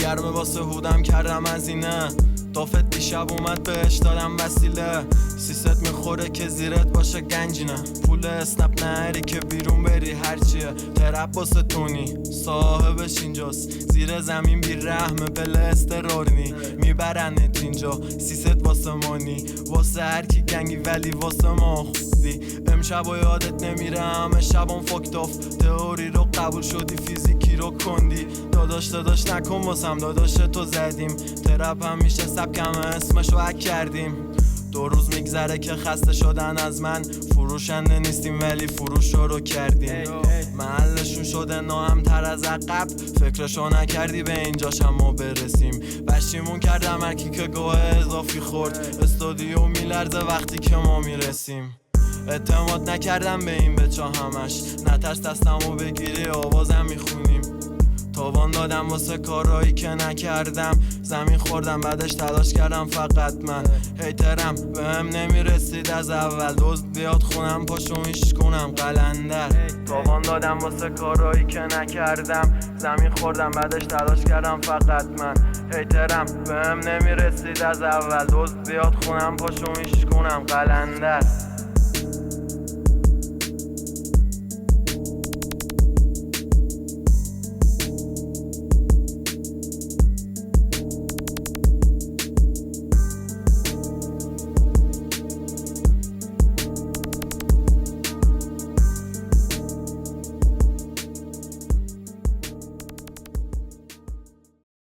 گرمه واسه هودم کردم از اینه دافت دیشب اومد بهش دادم وسیله سیست میخوره که زیرت باشه گنجینه پول اسنپ نهری که بیرون بری هرچیه ترپ واسه تونی صاحبش اینجاست زیر زمین بی رحمه بله استرارنی میبرنت اینجا سیست واسه مانی واسه هر کی گنگی ولی واسه ما خودی امشب و یادت نمیره همه شبم فاکت آف تئوری رو قبول شدی فیزیکی رو کندی داداش نکن واسم داداش تو زدیم ترپ هم میشه سبکم اسمشو حک کردیم 2 روز میگذره که خسته شدن از من فروشنده نیستیم ولی فروش رو کردیم محلشون شده ناامتر از عقب فکرشو نکردی به اینجاش ما برسیم بشیمون کردم هرکی که گوه اضافی خورد استودیو میلرزه وقتی که ما میرسیم اعتماد نکردم به این بچه همش نترس دستمو بگیری آوازم میخونیم تاوان دادم واسه کارهایی که نکردم زمین خوردم بعدش تلاش کردم فقط من هیترم بهم نمیرسید از اول دزد بیاد خونم پاشو میش کنم قلندر تاوان دادم واسه کارهایی که نکردم زمین خوردم بعدش تلاش کردم فقط من هیترم بهم نمیرسید از اول دزد بیاد خونم پاشو میش کنم قلندر